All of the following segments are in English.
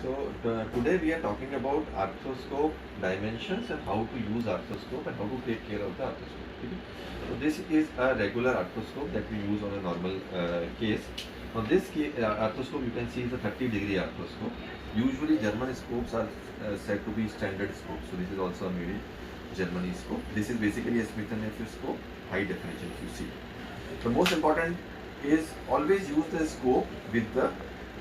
So today we are talking about arthroscope dimensions and how to use arthroscope and how to take care of the arthroscope. Okay? So this is a regular arthroscope that we use on a normal case. On this arthroscope you can see is a 30-degree arthroscope. Usually German scopes are said to be standard scopes. So this is also a made in Germany scope. This is basically a Smith & Nephew scope, high definition if you see. The most important is always use the scope with the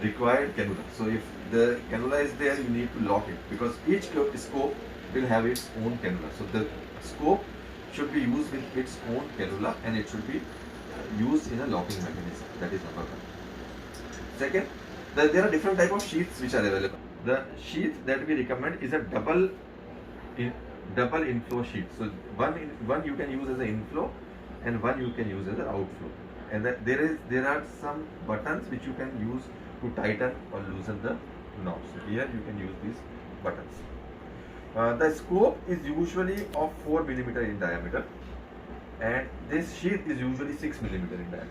required cannula. So if the cannula is there, you need to lock it because each scope will have its own cannula. So the scope should be used with its own cannula and it should be used in a locking mechanism. That is number one. Second, there are different type of sheaths which are available. The sheath that we recommend is a in, double inflow sheath. So one you can use as an inflow and one you can use as an outflow. And there are some buttons which you can use to tighten or loosen the knobs. So here you can use these buttons. The scope is usually of 4 millimeter in diameter, and this sheath is usually 6 millimeter in diameter.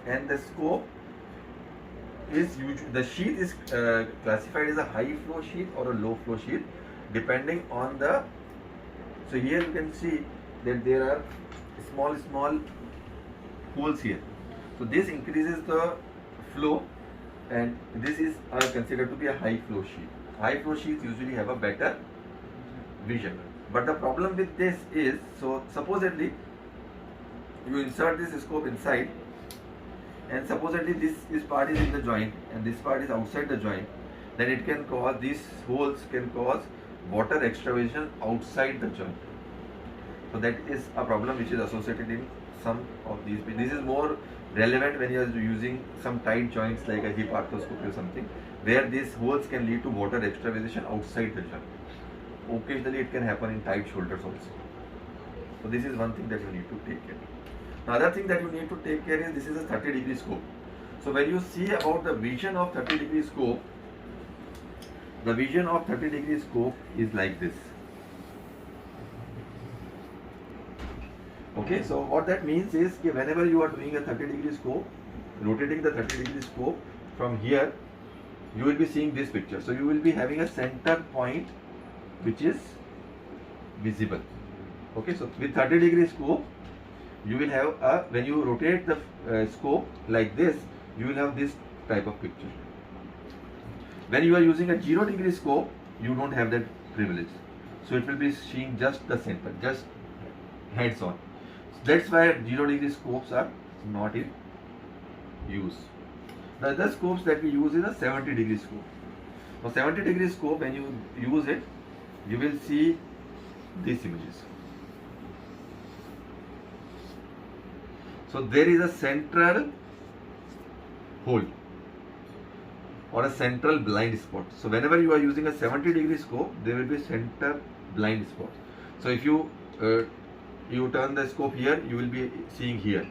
And the scope is the sheath is classified as a high flow sheath or a low flow sheath depending on the. So here you can see that there are small holes here. So this increases the flow, and this is considered to be a high flow sheath. High flow sheaths usually have a better vision. But the problem with this is, so supposedly you insert this scope inside, and supposedly this part is in the joint and this part is outside the joint, then it can cause, these holes can cause water extravasation outside the joint. So that is a problem which is associated in some of these. This is more relevant when you are using some tight joints like a hip arthroscopy or something, where these holes can lead to water extravasation outside the joint. Occasionally it can happen in tight shoulders also. So this is one thing that you need to take care of. Another thing that you need to take care is this is a 30-degree scope. So when you see about the vision of 30-degree scope, the vision of 30-degree scope is like this. Okay, so what that means is that whenever you are doing a 30-degree scope, rotating the 30-degree scope from here, you will be seeing this picture. So you will be having a center point which is visible. Okay, so with 30-degree scope, you will have a, when you rotate the scope like this, you will have this type of picture. When you are using a 0-degree scope, you don't have that privilege. So it will be seeing just the center, just heads on. That's why 0-degree scopes are not in use. The other scopes that we use is a 70-degree scope. Now 70-degree scope, when you use it, you will see these images. So there is a central hole or a central blind spot. So whenever you are using a 70-degree scope, there will be center blind spot. So if you turn the scope here, you will be seeing here.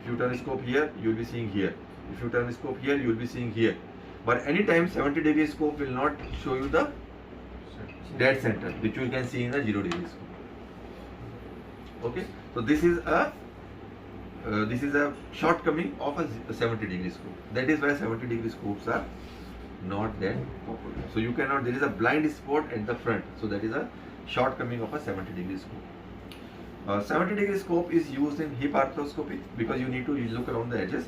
If you turn the scope here, you will be seeing here. If you turn the scope here, you will be seeing here. But anytime 70-degree scope will not show you the dead center, which you can see in the 0-degree scope. Okay, so this is a shortcoming of a 70-degree scope. That is why 70-degree scopes are not that popular. So you cannot, there is a blind spot at the front. So that is a shortcoming of a 70-degree scope. 70-degree scope is used in hip arthroscopy because you need to look around the edges,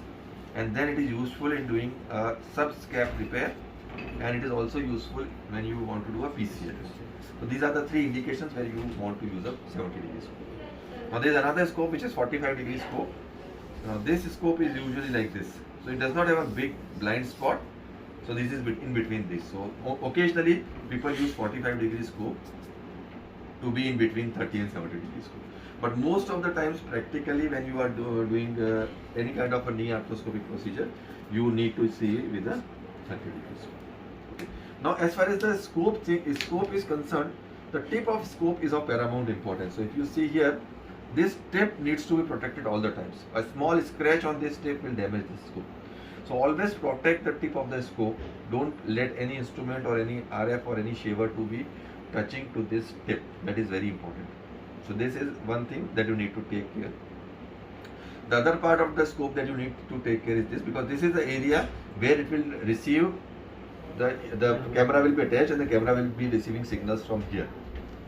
and then it is useful in doing a subscap repair, and it is also useful when you want to do a PCL. So these are the three indications where you want to use a 70-degree scope. Now there is another scope which is 45-degree scope. Now this scope is usually like this. So it does not have a big blind spot. So this is in between this. So occasionally people use 45-degree scope to be in between 30 and 70-degree scope. But most of the times, practically, when you are doing any kind of a knee arthroscopic procedure, you need to see with a 30-degree scope. Okay. Now, as far as the scope is concerned, the tip of scope is of paramount importance. So, if you see here, this tip needs to be protected all the times. A small scratch on this tip will damage the scope. So, always protect the tip of the scope. Don't let any instrument or any RF or any shaver to be touching to this tip. That is very important. So this is one thing that you need to take care. The other part of the scope that you need to take care is this, because this is the area where it will receive the camera will be attached and the camera will be receiving signals from here.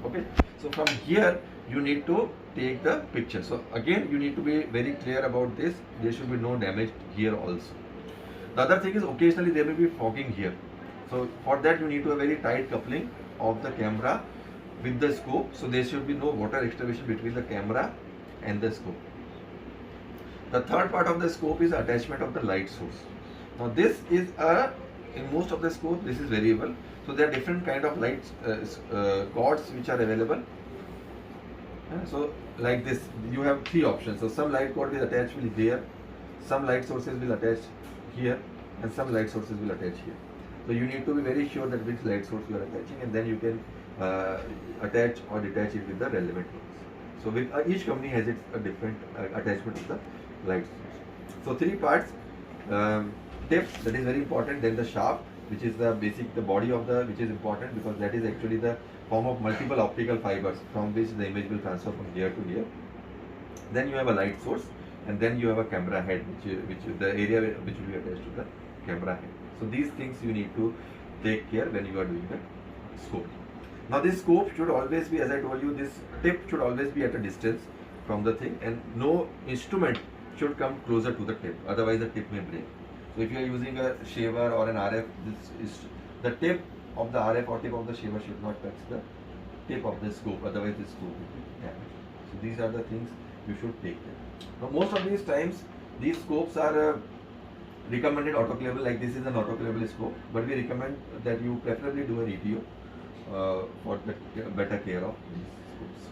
Okay, so from here you need to take the picture. So again you need to be very clear about this. There should be no damage here also. The other thing is occasionally there may be fogging here. So for that you need to have very tight coupling of the camera with the scope. So there should be no water extraction between the camera and the scope. The third part of the scope is attachment of the light source. Now this is in most of the scope this is variable. So there are different kind of light cords which are available. So like this you have three options. So some light cord will attach will here, some light sources will attach here, and some light sources will attach here. So you need to be very sure that which light source you are attaching, and then you can attach or detach it with the relevant ones. So with each company has its a different attachment of the light source. So three parts: tip, that is very important. Then the shaft, which is the basic, the body of the, which is important because that is actually the form of multiple optical fibers from which the image will transfer from here to here. Then you have a light source, and then you have a camera head, which the area which will be attached to the camera head. So these things you need to take care when you are doing the scope. Now this scope should always be, as I told you, this tip should always be at a distance from the thing, and no instrument should come closer to the tip, otherwise the tip may break. So if you are using a shaver or an RF, this is the tip of the RF or tip of the shaver should not touch the tip of the scope, otherwise the scope will be damaged. So these are the things you should take care. Now most of these times these scopes are recommended autoclavable, like this is an autoclavable scope, but we recommend that you preferably do an ETO for the better care of these scopes.